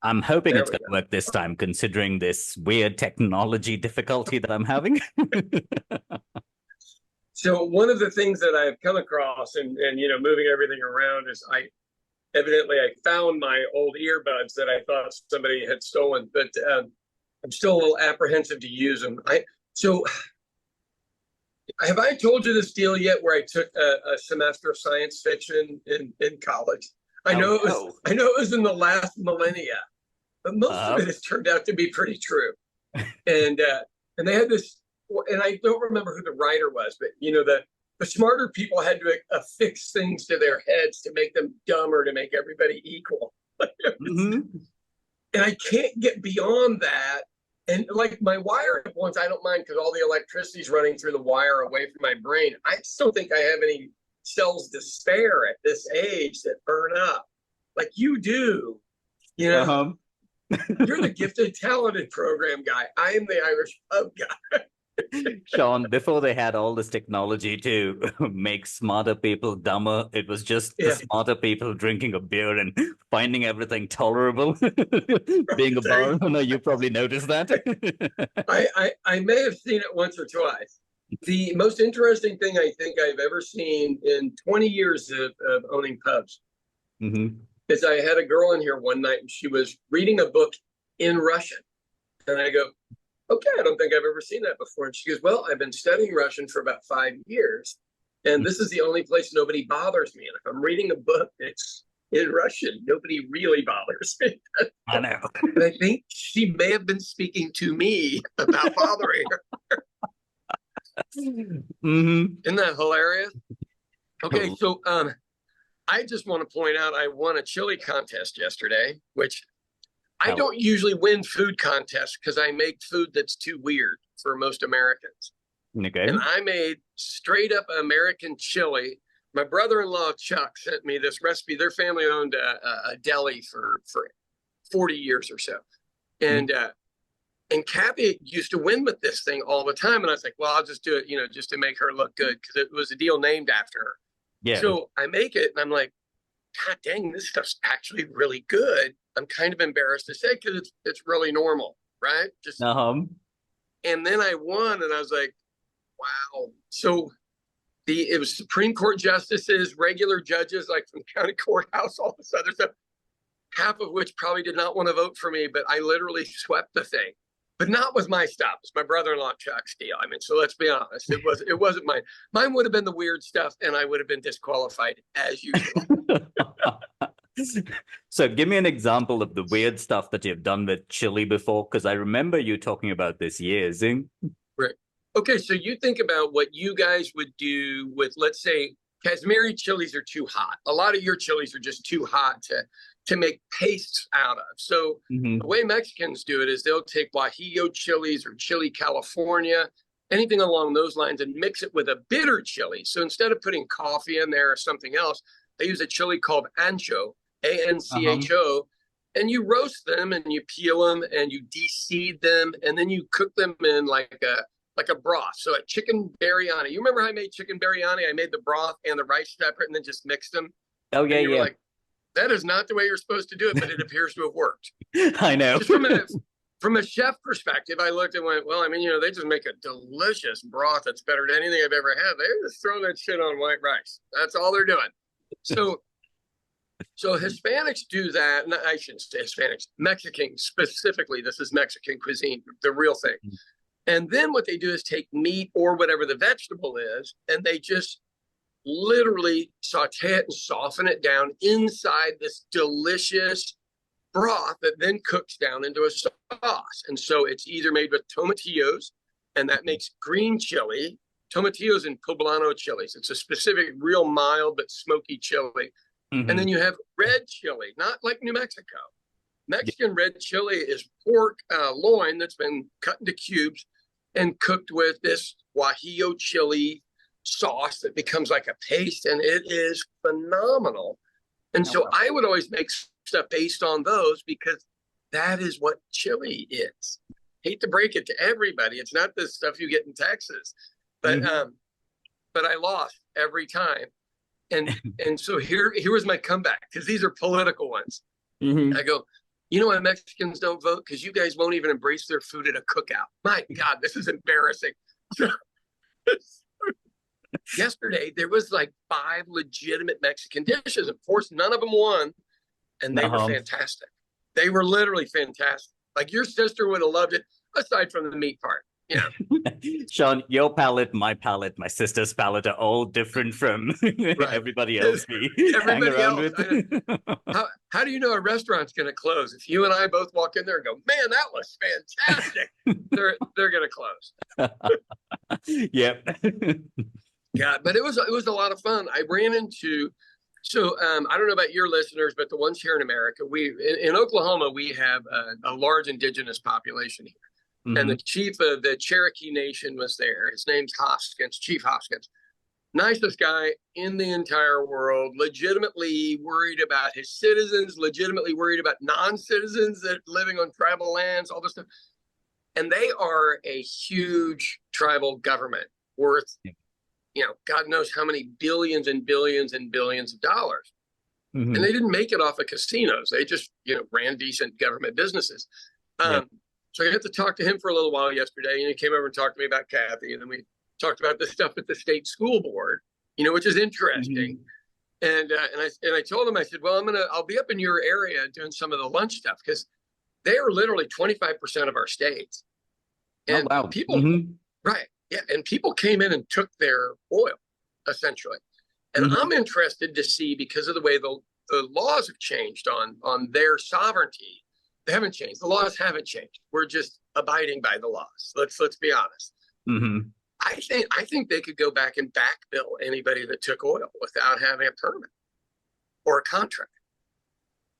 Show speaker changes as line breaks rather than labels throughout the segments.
I'm hoping
There
it's
we
going
go.
to work this time, considering this weird technology difficulty that I'm having.
So one of the things that I've come across and moving everything around is I found my old earbuds that I thought somebody had stolen, but I'm still a little apprehensive to use them. So have I told you this deal yet where I took a semester of science fiction in college? I
Oh
know it was
no.
I know it was in the last millennia, but most of
Uh,
it has turned out to be pretty true. And and they had this, and I don't remember who the writer was, but the smarter people had to affix things to their heads to make them dumber, to make everybody equal.
mhm.
And I can't get beyond that. And like my wire ones, I don't mind because all the electricity's running through the wire away from my brain. I just don't think I have any cells to spare at this age that burn up like you do. You know,
Uh-huh.
you're the gifted, talented program guy. I am the Irish pub guy.
Sean, before they had all this technology to make smarter people dumber, it was just the
Yeah,
smarter people drinking a beer and finding everything tolerable. Being a
there
bar owner, you probably noticed that.
I may have seen it once or twice. The most interesting thing I think I've ever seen in 20 years of owning pubs
Hmm.
is I had a girl in here one night and she was reading a book in Russian. And I go, okay, I don't think I've ever seen that before. And she goes, well, I've been studying Russian for about 5 years. And this is the only place nobody bothers me. And if I'm reading a book that's in Russian, nobody really bothers me.
I know.
And I think she may have been speaking to me about bothering her.
Hmm.
Isn't that hilarious? Okay, so I just want to point out I won a chili contest yesterday, which I
Oh,
don't usually win food contests because I make food that's too weird for most Americans. And
okay.
I made straight up American chili. My brother-in-law Chuck sent me this recipe. Their family owned a deli for 40 years or so,
Mm.
and Kathy used to win with this thing all the time. And I was like, well, I'll just do it, just to make her look good because it was a deal named after her.
Yeah.
So I make it, and I'm like, God dang, this stuff's actually really good. I'm kind of embarrassed to say because it's really normal, right? Just
Uh-huh.
and then I won, and I was like, wow. So it was Supreme Court justices, regular judges like from the county courthouse, all this other stuff, half of which probably did not want to vote for me, but I literally swept the thing. But not with my stuff. It's my brother-in-law Chuck's deal. I mean, so let's be honest. It wasn't mine. Mine would have been the weird stuff, and I would have been disqualified as usual.
So give me an example of the weird stuff that you've done with chili before, because I remember you talking about this years in.
Right. Okay, so you think about what you guys would do with, let's say, Kashmiri chilies are too hot. A lot of your chilies are just too hot to make pastes out of. So the
Hmm.
way Mexicans do it is they'll take Guajillo chilies or chili California, anything along those lines, and mix it with a bitter chili. So instead of putting coffee in there or something else, they use a chili called ancho,
Uh-huh.
ANCHO, and you roast them and you peel them and you de-seed them and then you cook them in like a broth. So a chicken biryani. You remember how I made chicken biryani? I made the broth and the rice separate and then just mixed them.
Oh yeah,
And you were
yeah.
like, that is not the way you're supposed to do it, but it appears to have worked.
I know.
Just from a chef perspective, I looked and went, well, I mean, they just make a delicious broth that's better than anything I've ever had. They're just throwing that shit on white rice. That's all they're doing. So Hispanics do that. No, I shouldn't say Hispanics. Mexican specifically. This is Mexican cuisine, the real thing. And then what they do is take meat or whatever the vegetable is, and they just literally saute it and soften it down inside this delicious broth that then cooks down into a sauce. And so it's either made with tomatillos, and that makes green chili, tomatillos and poblano chilies. It's a specific, real mild but smoky chili. And
Hmm.
then you have red chili, not like New Mexico.
Yeah.
Mexican red chili is pork loin that's been cut into cubes and cooked with this guajillo chili sauce that becomes like a paste, and it is phenomenal. And
Oh,
so
well.
I would always make stuff based on those because that is what chili is. Hate to break it to everybody, it's not the stuff you get in Texas, but
Mhm.
but I lost every time. And so here was my comeback because these are political ones.
Mhm.
I go, You know why Mexicans don't vote? Because you guys won't even embrace their food at a cookout. My God, this is embarrassing. So, yesterday, there was like 5 legitimate Mexican dishes. Of course, none of them won, and they were fantastic. They were literally fantastic. Like your sister would have loved it, aside from the meat part. Yeah.
Sean, your palate, my palate, my sister's palate are all different from everybody else we hang around with.
How do you know a restaurant's going to close? If you and I both walk in there and go, man, that was fantastic, they're going to close.
Yep.
Yeah, but it was a lot of fun. I ran into, I don't know about your listeners, but the ones here in America, in Oklahoma, we have a large indigenous population here. Mm-hmm. And the chief of the Cherokee Nation was there. His name's Hoskins, Chief Hoskins. Nicest guy in the entire world, legitimately worried about his citizens, legitimately worried about non-citizens that living on tribal lands, all this stuff. And they are a huge tribal government worth, God knows how many billions and billions and billions of dollars. Mm-hmm. And they didn't make it off of casinos. They just, ran decent government businesses. So I got to talk to him for a little while yesterday, and he came over and talked to me about Kathy, and then we talked about the stuff at the state school board, which is interesting. Mm-hmm. And I told him, I said, well, I'll be up in your area doing some of the lunch stuff, because they are literally 25% of our states. And people, right. Yeah. And people came in and took their oil, essentially. And I'm interested to see, because of the way the laws have changed on their sovereignty. They haven't changed. The laws haven't changed. We're just abiding by the laws. Let's be honest. Mm-hmm. I think they could go back and back bill anybody that took oil without having a permit or a contract.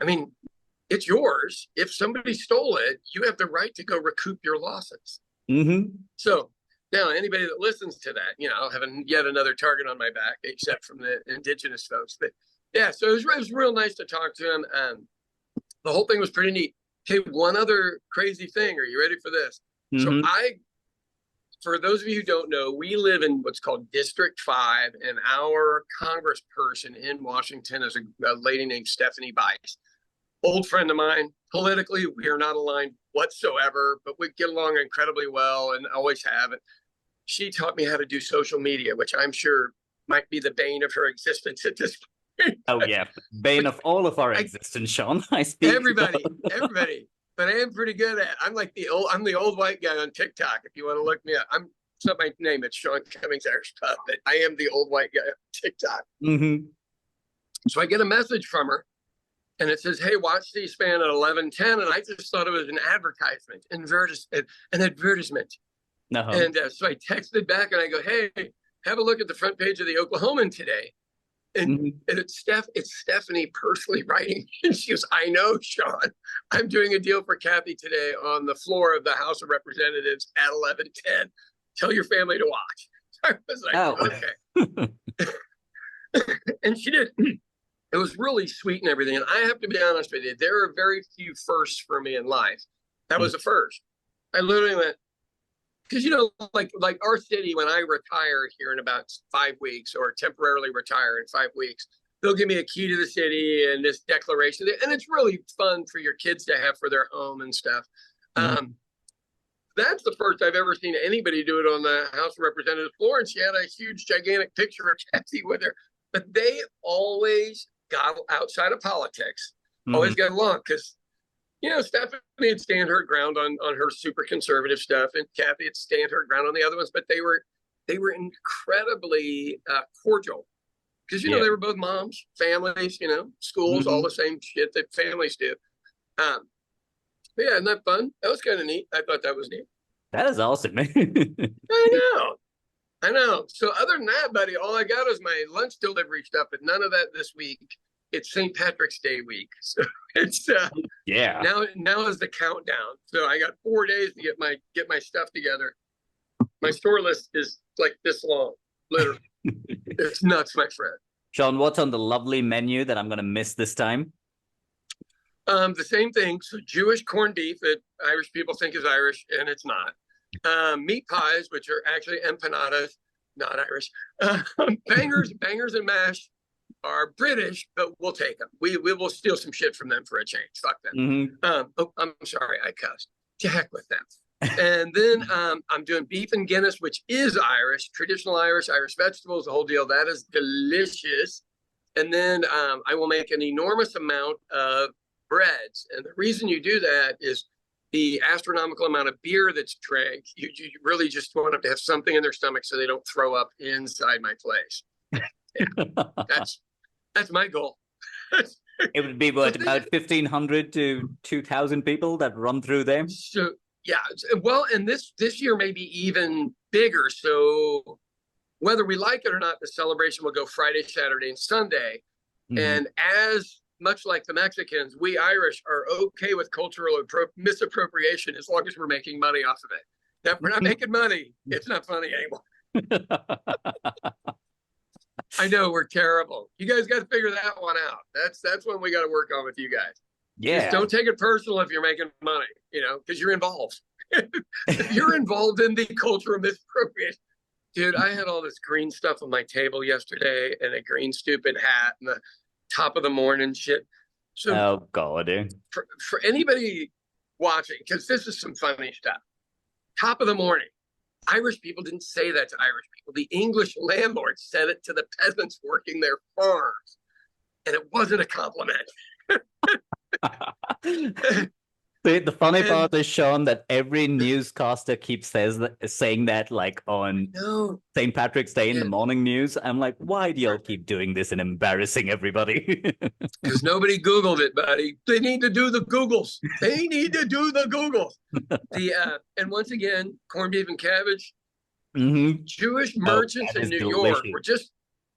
I mean, it's yours. If somebody stole it, you have the right to go recoup your losses. Mm-hmm. So now anybody that listens to that, I'll have yet another target on my back, except from the indigenous folks. But yeah, so it was real nice to talk to him. The whole thing was pretty neat. Okay, one other crazy thing. Are you ready for this? Mm-hmm. So for those of you who don't know, we live in what's called District 5, and our congressperson in Washington is a lady named Stephanie Bice. Old friend of mine. Politically, we are not aligned whatsoever, but we get along incredibly well and always have. She taught me how to do social media, which I'm sure might be the bane of her existence at this point.
Oh yeah, bane of all of our existence, Sean. I speak
everybody, but I am pretty good at. I'm the old white guy on TikTok. If you want to look me up, it's not my name. It's Sean Cummings Irish Pub, but I am the old white guy on TikTok. Mm-hmm. So I get a message from her, and it says, "Hey, watch C-SPAN at 11:10," and I just thought it was an advertisement, an advertisement. Uh-huh. And so I texted back and I go, "Hey, have a look at the front page of the Oklahoman today." And it's Stephanie personally writing. And she goes, I know, Sean, I'm doing a deal for Kathy today on the floor of the House of Representatives at 11:10. Tell your family to watch. I was like, okay. And she did. It was really sweet and everything. And I have to be honest with you, there are very few firsts for me in life. That was a first. I literally went, because, like our city, when I retire here in about 5 weeks, or temporarily retire in 5 weeks, they'll give me a key to the city and this declaration. And it's really fun for your kids to have for their home and stuff. Mm-hmm. That's the first I've ever seen anybody do it on the House of Representatives floor. And she had a huge, gigantic picture of Kathy with her. But they always got outside of politics, always got along, because Stephanie would stand her ground on her super conservative stuff, and Kathy would stand her ground on the other ones. But they were incredibly cordial, because they were both moms, families, schools, all the same shit that families do. But yeah, isn't that fun? That was kind of neat. I thought that was neat.
That is awesome, man.
I know. So other than that, buddy, all I got is my lunch delivery stuff, but none of that this week. It's St. Patrick's Day week, so it's now is the countdown. So I got 4 days to get my stuff together. My store list is like this long, literally. It's nuts, my friend.
Sean, what's on the lovely menu that I'm going to miss this time?
The same thing. So Jewish corned beef that Irish people think is Irish, and it's not. Meat pies, which are actually empanadas, not Irish. Bangers and mash. are British, but we'll take them. We will steal some shit from them for a change. Fuck them. I'm sorry, I cussed. To heck with them. And then I'm doing beef and Guinness, which is Irish, traditional Irish vegetables, the whole deal. That is delicious. And then I will make an enormous amount of breads. And the reason you do that is the astronomical amount of beer that's drank. You really just want them to have something in their stomach so they don't throw up inside my place. Yeah, that's my goal.
It would be what, about 1,500 to 2,000 people that run through them?
So yeah, well, and this year may be even bigger. So whether we like it or not, the celebration will go Friday, Saturday, and Sunday. And as much like the Mexicans, we Irish are okay with cultural misappropriation as long as we're making money off of it. Now, if we're not making money, it's not funny anymore. I know we're terrible. You guys got to figure that one out. That's one we got to work on with you guys.
Yeah.
Just don't take it personal if you're making money, because you're involved. If you're involved in the cultural misappropriation. Dude, I had all this green stuff on my table yesterday and a green stupid hat and the top of the morning shit. So,
oh, God.
For anybody watching, because this is some funny stuff. Top of the morning. Irish people didn't say that to Irish people. The English landlords said it to the peasants working their farms. And it wasn't a compliment.
The funny part is, Sean, that every newscaster keeps saying that, like on St. Patrick's Day in the morning news. I'm like, why do y'all keep doing this and embarrassing everybody?
Because nobody Googled it, buddy. They need to do the Googles. They need to do the Googles. And once again, corned beef and cabbage. Jewish merchants in New York were just,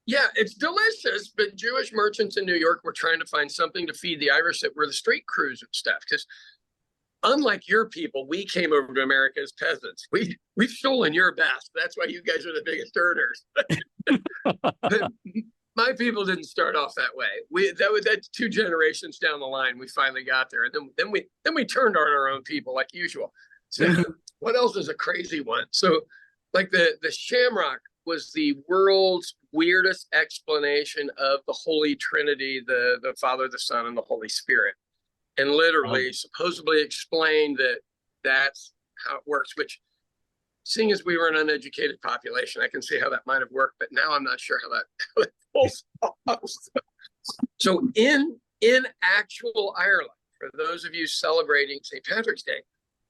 it's delicious. But Jewish merchants in New York were trying to find something to feed the Irish that were the street crews and stuff. Because unlike your people, we came over to America as peasants. We've stolen your best. That's why you guys are the biggest earners. But my people didn't start off that way. That's 2 generations down the line. We finally got there, and then we turned on our own people like usual. So what else is a crazy one? So like the Shamrock was the world's weirdest explanation of the Holy Trinity, the Father, the Son, and the Holy Spirit. And literally, supposedly explained that that's how it works, which, seeing as we were an uneducated population, I can see how that might have worked, but now I'm not sure how that pulls off. So in actual Ireland, for those of you celebrating St. Patrick's Day,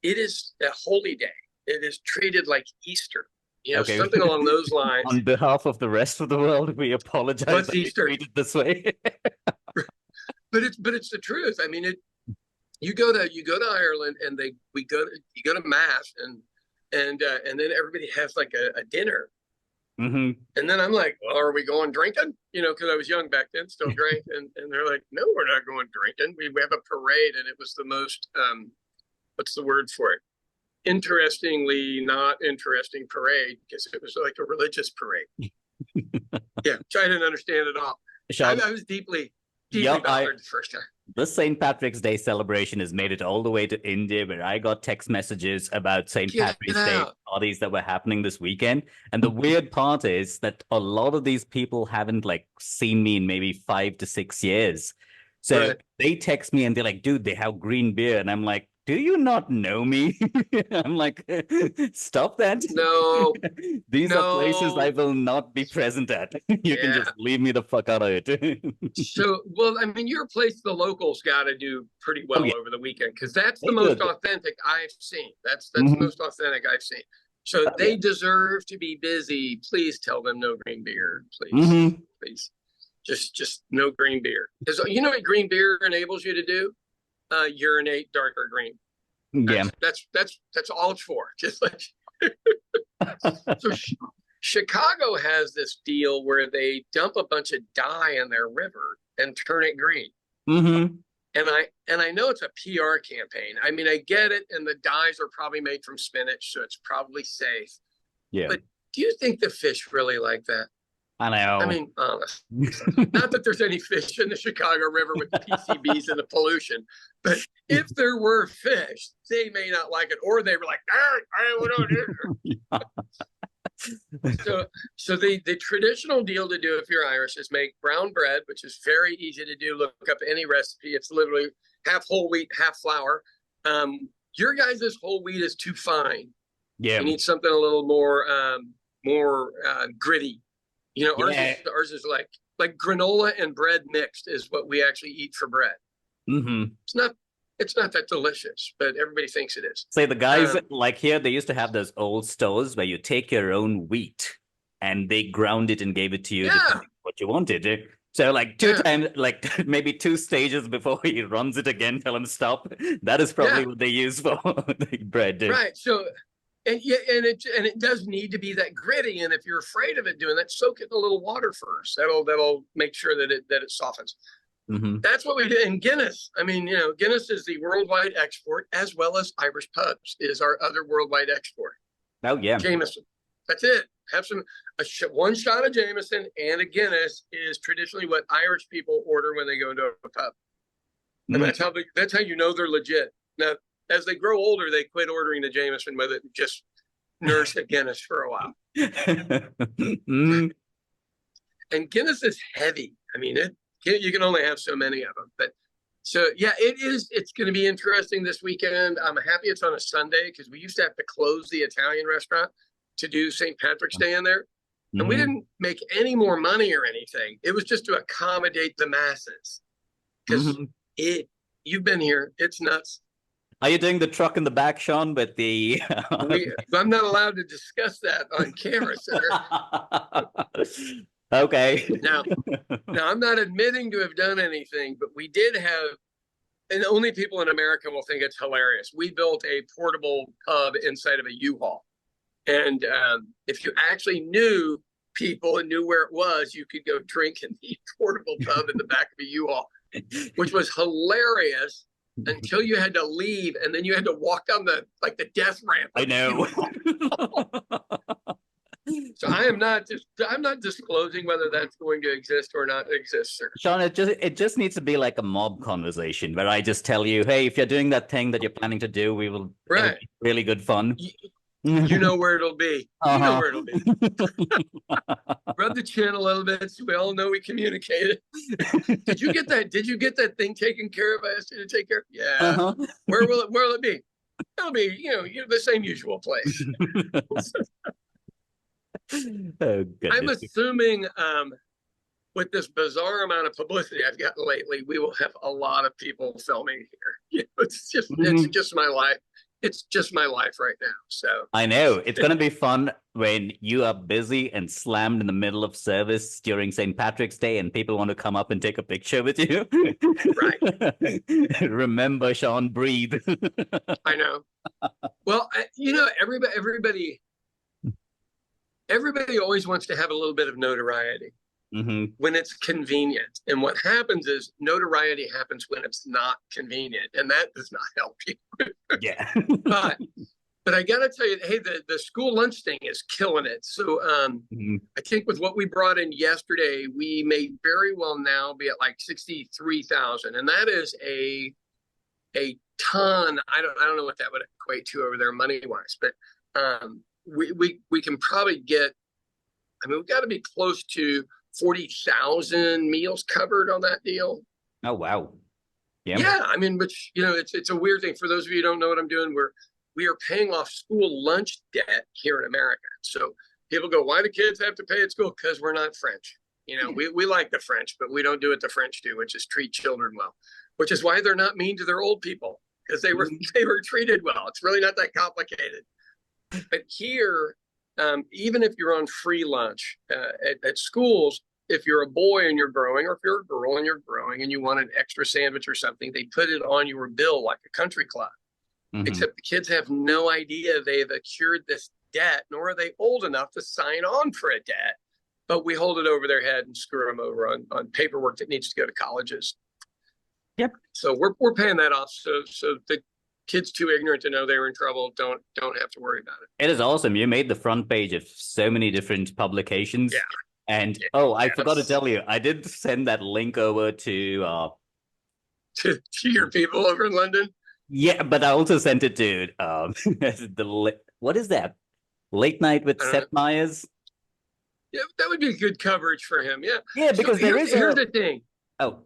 it is a holy day. It is treated like Easter. Something along those lines. On
behalf of the rest of the world, we apologize.
What's Easter?
Treated this way.
But it's the truth. I mean, you go to Ireland and you go to mass and then everybody has like a dinner. And then I'm like, well, are we going drinking? Because I was young back then, still drank. And they're like, no, we're not going drinking. We have a parade, and it was the most what's the word for it? Interestingly not interesting parade, because it was like a religious parade. Which I didn't understand at all. I was deeply bothered the first time.
This St. Patrick's Day celebration has made it all the way to India, where I got text messages about St. Patrick's Day parties that were happening this weekend. And the weird part is that a lot of these people haven't seen me in maybe 5 to 6 years. So they text me and they're like, dude, they have green beer. And I'm like, do you not know me? I'm like, stop that.
No.
These are places I will not be present at. You can just leave me the fuck out of it.
So, well, I mean, your place, the locals got to do pretty well over the weekend, because that's the most authentic I've seen. That's the most authentic I've seen. So they deserve to be busy. Please tell them no green beer, please. Please. Just no green beer. Because you know what green beer enables you to do? Urinate darker green. That's all it's for. Just like so Chicago has this deal where they dump a bunch of dye in their river and turn it green. And I know it's a PR campaign. I mean, I get it, and the dyes are probably made from spinach, so it's probably safe. But do you think the fish really like that?
I know.
I mean, not that there's any fish in the Chicago River with the PCBs and the pollution, but if there were fish, they may not like it, or they were like, So the traditional deal to do if you're Irish is make brown bread, which is very easy to do. Look up any recipe. It's literally half whole wheat, half flour. Your guys' whole wheat is too fine.
Yeah.
You need something a little more gritty. You know, ours is like granola and bread mixed is what we actually eat for bread.
Mm-hmm.
It's not that delicious, but everybody thinks it is.
Say the guys like here, they used to have those old stores where you take your own wheat and they ground it and gave it to you what you wanted. So like two times, like maybe 2 stages before he runs it again, tell him stop. That is probably what they use for the bread.
Right. So and it does need to be that gritty. And if you're afraid of it doing that, soak it in a little water first. That'll make sure that it softens.
Mm-hmm.
That's what we do. And Guinness, I mean, you know, Guinness is the worldwide export, as well as Irish pubs is our other worldwide export.
Oh yeah,
Jameson. That's it. Have one shot of Jameson and a Guinness is traditionally what Irish people order when they go into a pub, and that's how you know they're legit. Now, as they grow older, they quit ordering the Jameson with it and just nurse a Guinness for a while. And Guinness is heavy. I mean, you can only have so many of them. But so, yeah, it's going to be interesting this weekend. I'm happy it's on a Sunday because we used to have to close the Italian restaurant to do St. Patrick's Day in there. And we didn't make any more money or anything. It was just to accommodate the masses. Because you've been here. It's nuts.
Are you doing the truck in the back, Sean, with the...
I'm not allowed to discuss that on camera, sir.
Okay.
Now, I'm not admitting to have done anything, but we did have, and only people in America will think it's hilarious. We built a portable pub inside of a U-Haul. And if you actually knew people and knew where it was, you could go drink in the portable pub in the back of a U-Haul, which was hilarious until you had to leave, and then you had to walk down the death ramp.
I know.
So I'm not disclosing whether that's going to exist or not exist, sir.
Sean, it just needs to be like a mob conversation where I just tell you, hey, if you're doing that thing that you're planning to do, it'll be really good fun.
You know where it'll be. You know where it'll be. Rub the chin a little bit so we all know we communicated. Did you get that thing taken care of? I asked you to take care of? Yeah. Where will it be? It'll be, the same usual place.
Oh,
I'm assuming with this bizarre amount of publicity I've gotten lately, we will have a lot of people filming here. It's just my life. It's just my life right now. So
I know it's going to be fun when you are busy and slammed in the middle of service during St. Patrick's Day and people want to come up and take a picture with you.
Right.
Remember, Sean, breathe.
I know. Well, everybody always wants to have a little bit of notoriety when it's convenient. And what happens is notoriety happens when it's not convenient, and that does not help you.
Yeah.
But I got to tell you, hey, the school lunch thing is killing it. So I think with what we brought in yesterday, we may very well now be at like 63,000, and that is a ton. I don't know what that would equate to over there money wise, but we can probably get. I mean, we've got to be close to 40,000 meals covered on that deal.
Oh wow!
Yeah. I mean, which it's a weird thing. For those of you who don't know what I'm doing, we are paying off school lunch debt here in America. So people go, "Why do kids have to pay at school?" Because we're not French. We like the French, but we don't do what the French do, which is treat children well. Which is why they're not mean to their old people, because they were treated well. It's really not that complicated. But here, even if you're on free lunch at schools, if you're a boy and you're growing, or if you're a girl and you're growing and you want an extra sandwich or something, they put it on your bill like a country club. Except the kids have no idea they've accrued this debt, nor are they old enough to sign on for a debt. But we hold it over their head and screw them over on paperwork that needs to go to colleges.
Yep.
So we're paying that off. So the kids too ignorant to know they were in trouble don't have to worry about it.
It is awesome. You made the front page of so many different publications.
Yeah.
And I forgot to tell you, I did send that link over to
your people over in London.
Yeah, but I also sent it to what is that? Late Night with Seth Meyers.
Yeah, that would be good coverage for him. Yeah.
Yeah, because here's
the thing.
Oh,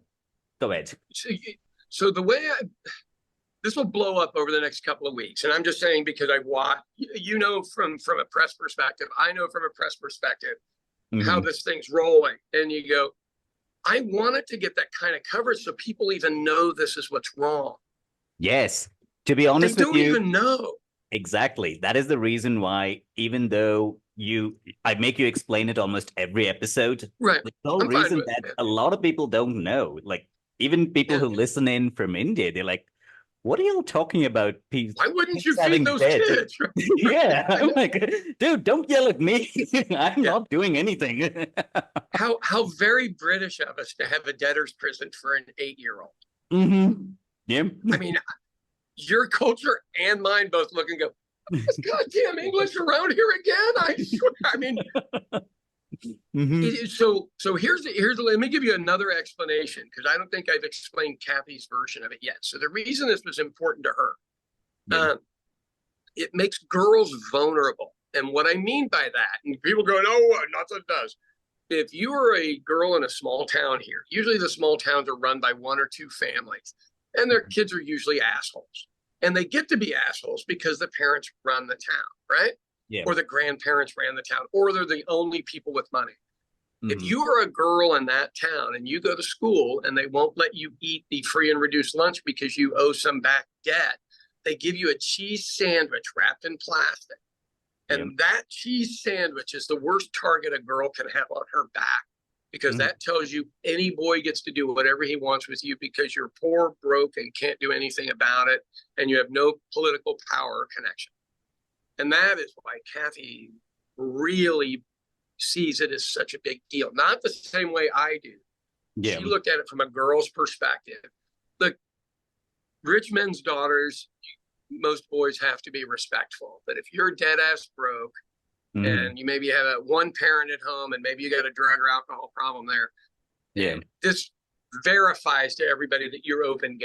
go ahead.
So the way this will blow up over the next couple of weeks, and I'm just saying because I watch, from a press perspective, I know from a press perspective how this thing's rolling, and you go, I want it to get that kind of coverage so people even know this is what's wrong.
Yes, to be honest with you,
they don't even know.
Exactly. That is the reason why, even though I make you explain it almost every episode,
right?
The whole reason that a lot of people don't know, like even people who listen in from India, they're like, what are you talking about?
Why wouldn't you feed those kids?
Yeah, I'm like, dude, don't yell at me. I'm not doing anything.
How very British of us to have a debtor's prison for an 8-year-old.
Yeah.
I mean, your culture and mine both look and go, this goddamn English around here again. I swear. I mean, so here's let me give you another explanation, because I don't think I've explained Kathy's version of it yet. So the reason this was important to her, it makes girls vulnerable. And what I mean by that, and people go, no, nothing does. If you are a girl in a small town here, usually the small towns are run by 1 or 2 families, and their kids are usually assholes. And they get to be assholes because the parents run the town, right?
Yeah.
Or the grandparents ran the town, or they're the only people with money. If you are a girl in that town and you go to school and they won't let you eat the free and reduced lunch because you owe some back debt, they give you a cheese sandwich wrapped in plastic. And that cheese sandwich is the worst target a girl can have on her back, because that tells you any boy gets to do whatever he wants with you because you're poor, broke, and can't do anything about it, and you have no political power or connection. And that is why Kathy really sees it as such a big deal. Not the same way I do. Yeah. She looked at it from a girl's perspective. Look, rich men's daughters, most boys have to be respectful. But if you're dead ass broke, and you maybe have one parent at home, and maybe you got a drug or alcohol problem there, this verifies to everybody that you're open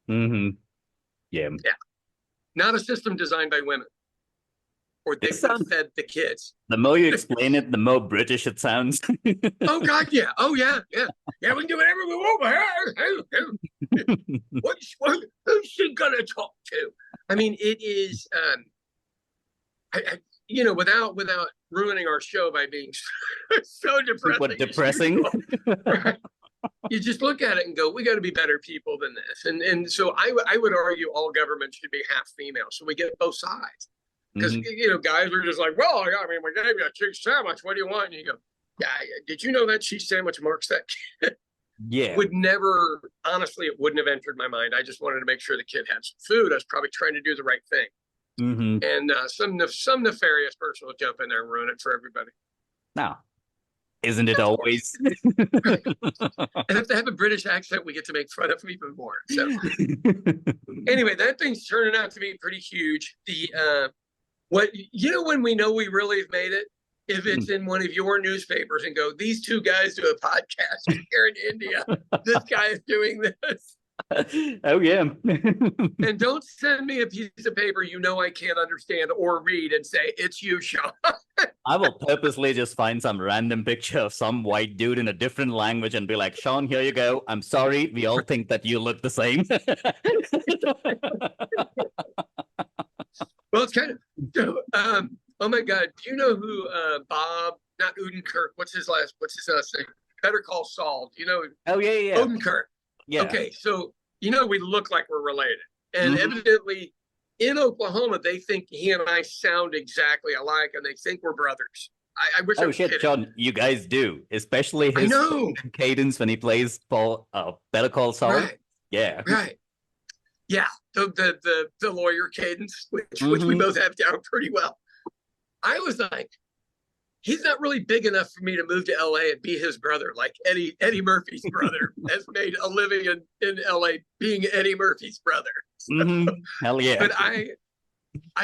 game. Yeah. Not a system designed by women, or they fed the kids.
The more you explain it, the more British it sounds.
Oh God, yeah. Oh yeah. We can do whatever we want. Who's she gonna talk to? I mean, it is. Without ruining our show by being so depressing.
What depressing?
Right? You just look at it and go, we got to be better people than this. And so I would argue all government should be half female, so we get both sides. Because guys are just like, well, I mean, we gave you a cheese sandwich. What do you want? And you go, yeah. Did you know that cheese sandwich marks that kid?
Yeah.
Honestly, it wouldn't have entered my mind. I just wanted to make sure the kid had some food. I was probably trying to do the right thing. And some nefarious person will jump in there and ruin it for everybody.
Now, isn't it always?
Right. And if they have a British accent, we get to make fun of them even more. So anyway, that thing's turning out to be pretty huge. When we know we really have made it, if it's in one of your newspapers and go, these 2 guys do a podcast here in India, this guy is doing this.
Oh yeah.
And don't send me a piece of paper I can't understand or read and say it's you, Sean.
I will purposely just find some random picture of some white dude in a different language and be like, Sean, here you go. I'm sorry, we all think that you look the same.
Well, it's kind of oh my God, do you know who Bob, not Odenkirk, what's his last name? Better Call Saul. Do you know?
Oh yeah.
Odenkirk. Yeah. Okay, so we look like we're related, and evidently in Oklahoma they think he and I sound exactly alike, and they think we're brothers. I wish. Oh shit,
John, you guys do, especially his cadence when he plays for Better Call Saul.
Right.
Yeah.
Right. Yeah. The lawyer cadence, which we both have down pretty well. I was like, he's not really big enough for me to move to LA and be his brother. Like Eddie Murphy's brother has made a living in LA being Eddie Murphy's brother. So,
hell yeah.
But I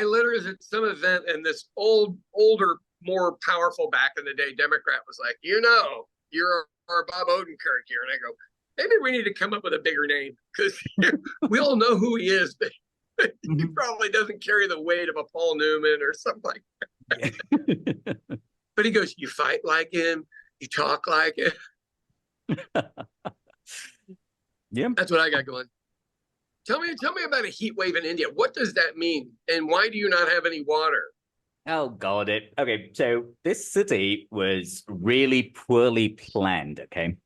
literally was at some event, and this older, more powerful back in the day Democrat was like, you're our Bob Odenkirk here. And I go, maybe we need to come up with a bigger name, because we all know who he is, but he probably doesn't carry the weight of a Paul Newman or something like that. But he goes, you fight like him, you talk like him.
Yeah.
That's what I got going. Tell me about a heat wave in India. What does that mean? And why do you not have any water?
Oh, got it. Okay, so this city was really poorly planned, okay?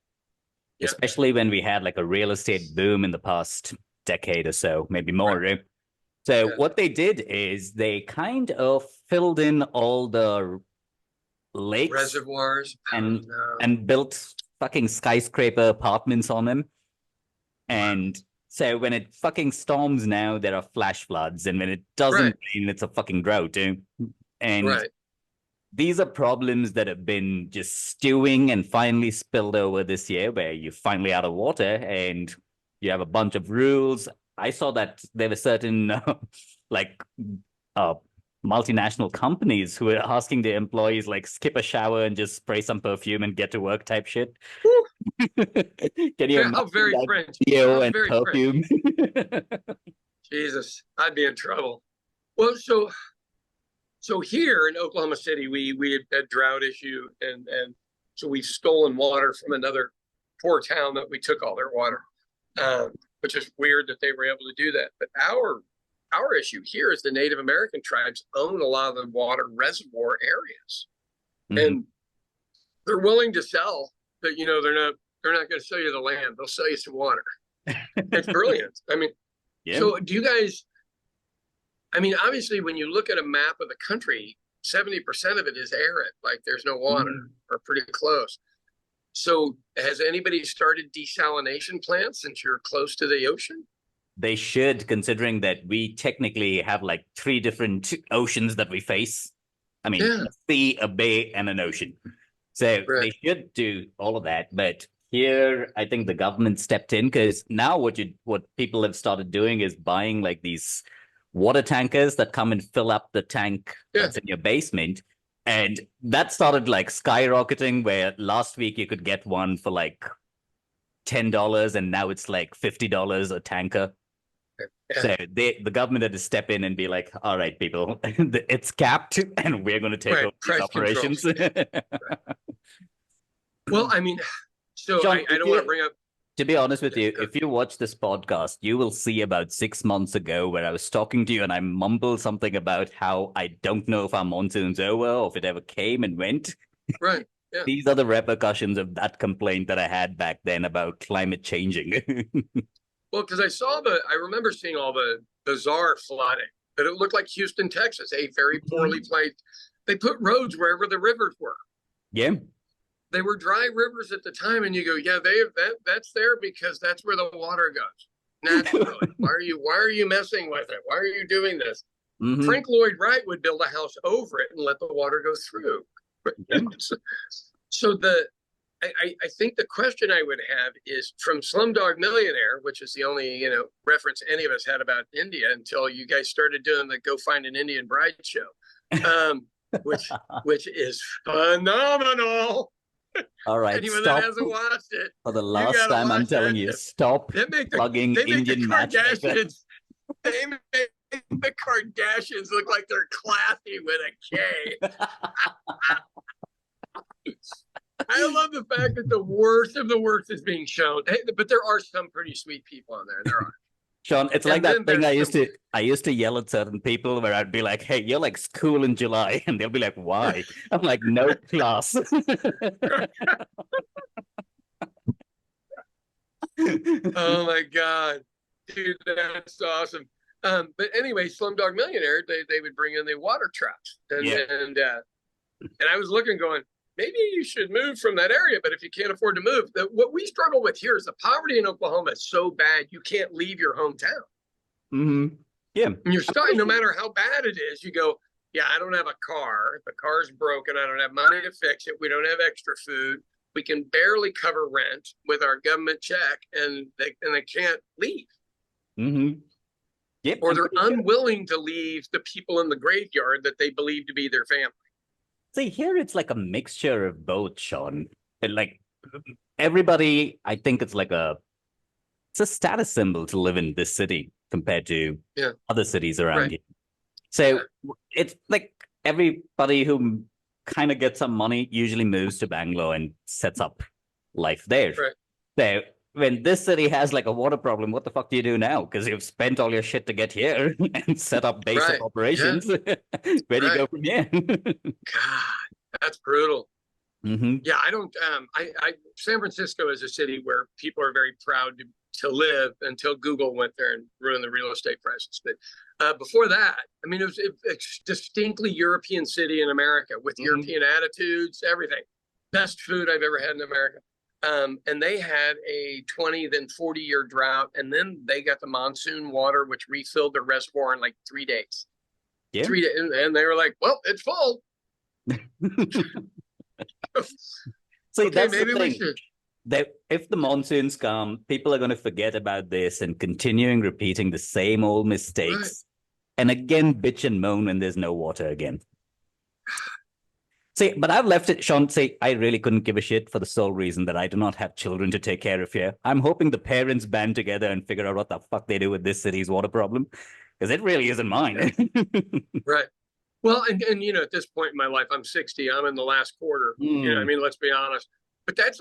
Yeah. Especially when we had like a real estate boom in the past decade or so, maybe more. Right? So what they did is they kind of filled in all the lakes,
reservoirs,
and built fucking skyscraper apartments on them. And so when it fucking storms now, there are flash floods, and when it doesn't rain, it's a fucking drought. And these are problems that have been just stewing and finally spilled over this year, where you're finally out of water and you have a bunch of rules. I saw that there were certain multinational companies who were asking their employees like skip a shower and just spray some perfume and get to work type shit. Can you imagine
very French.
And very perfume?
Jesus, I'd be in trouble. Well, so here in Oklahoma City, we had a drought issue, and so we've stolen water from another poor town that we took all their water, which is weird that they were able to do that. But our issue here is the Native American tribes own a lot of the water reservoir areas, and they're willing to sell. But they're not going to sell you the land; they'll sell you some water. It's brilliant. I mean, so do you guys? I mean, obviously, when you look at a map of the country, 70% of it is arid, like there's no water or pretty close. So has anybody started desalination plants since you're close to the ocean?
They should, considering that we technically have like 3 different oceans that we face. I mean, a sea, a bay, and an ocean. So they should do all of that. But here, I think the government stepped in, because now what people have started doing is buying like these water tankers that come and fill up the tank that's in your basement. And that started like skyrocketing, where last week you could get one for like $10, and now it's like $50 a tanker. So the government had to step in and be like, all right, people, it's capped and we're going to take over these operations.
Well, I mean, so Sean, I don't want to bring up.
To be honest with you, if you watch this podcast, you will see about 6 months ago where I was talking to you and I mumbled something about how I don't know if our monsoon's over or if it ever came and went.
Right. Yeah.
These are the repercussions of that complaint that I had back then about climate changing.
Well, because I remember seeing all the bizarre flooding, but it looked like Houston, Texas, a very poorly placed. They put roads wherever the rivers were.
Yeah.
They were dry rivers at the time, and you go, yeah, that's there because that's where the water goes naturally. Why are you messing with it? Why are you doing this? Frank Lloyd Wright would build a house over it and let the water go through. So I think the question I would have is from Slumdog Millionaire, which is the only reference any of us had about India until you guys started doing the Go Find an Indian Bride show, which is phenomenal.
All right,
anyone
stop.
that hasn't watched it,
for the last time, I'm telling you, stop plugging Indian matchmakers.
They make the Kardashians look like they're classy with a K. I love the fact that the worst of the worst is being shown, but there are some pretty sweet people on there. There are.
Sean, it's like that thing I used to yell at certain people where I'd be like, hey, you're like school in July. And they'll be like, why? I'm like, no class.
Oh my God. Dude, that's awesome. But anyway, Slumdog Millionaire, they would bring in the water trucks. And I was looking going, maybe you should move from that area, but if you can't afford to move, what we struggle with here is the poverty in Oklahoma is so bad you can't leave your hometown.
Yeah.
And you're stuck, no matter how bad it is, you go, yeah, I don't have a car. The car's broken. I don't have money to fix it. We don't have extra food. We can barely cover rent with our government check, and they can't leave.
Yep.
Or they're unwilling to leave the people in the graveyard that they believe to be their family.
See, here it's like a mixture of both, Sean. And like everybody, I think it's a status symbol to live in this city compared to other cities around here. So it's like everybody who kind of gets some money usually moves to Bangalore and sets up life there.
Right.
So when this city has like a water problem, what the fuck do you do now? Because you've spent all your shit to get here and set up base of operations. Yeah. Where do you go from here?
God, that's brutal.
Mm-hmm.
Yeah, I don't. San Francisco is a city where people are very proud to live until Google went there and ruined the real estate prices. But before that, I mean, it was a distinctly European city in America with European attitudes, everything. Best food I've ever had in America. And they had a 20, then 40-year drought. And then they got the monsoon water, which refilled the reservoir in like 3 days.
Yeah.
3 days. And they were like, well, it's full.
See, okay, that's maybe the thing. We should. That if the monsoons come, people are going to forget about this and continuing repeating the same old mistakes. Right. And again, bitch and moan when there's no water again. See, but I've left it, Sean, say, I really couldn't give a shit for the sole reason that I do not have children to take care of here. I'm hoping the parents band together and figure out what the fuck they do with this city's water problem, because it really isn't mine.
Right. Well, and you know, at this point in my life, I'm 60. I'm in the last quarter. You know, I mean, let's be honest. But that's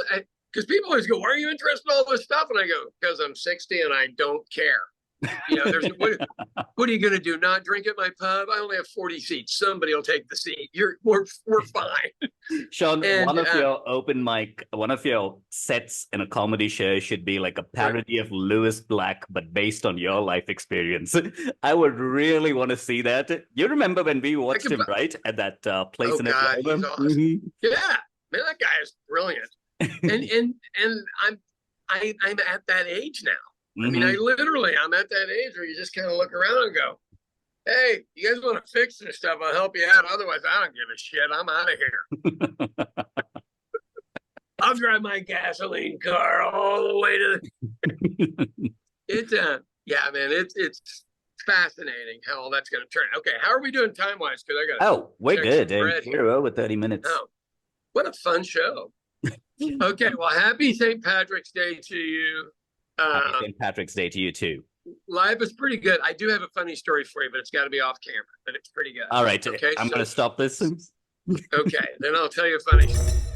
because people always go, "Why are you interested in all this stuff?" And I go, "Because I'm 60 and I don't care." You know, what are you going to do? Not drink at my pub? I only have 40 seats. Somebody will take the seat. We're fine.
Sean, and, one of your sets in a comedy show should be like a parody of Lewis Black, but based on your life experience. I would really want to see that. You remember when we watched him, right, at that place in Oklahoma?
He's awesome. Yeah, man, that guy is brilliant. and I'm at that age now. I mean, I'm at that age where you just kind of look around and go, hey, you guys want to fix this stuff? I'll help you out. Otherwise, I don't give a shit. I'm out of here. I'll drive my gasoline car all the way to it's yeah, man, it's fascinating how all that's going to turn. Okay, how are we doing time-wise? Because I got
we're good. We're over 30 minutes.
Oh, what a fun show. Okay, well, happy St. Patrick's Day to you.
Happy St. Patrick's Day to you too.
Live is pretty good. I do have a funny story for you, but it's got to be off camera. But it's pretty good.
All right. Okay, I'm going to stop this.
Okay, then I'll tell you a funny story.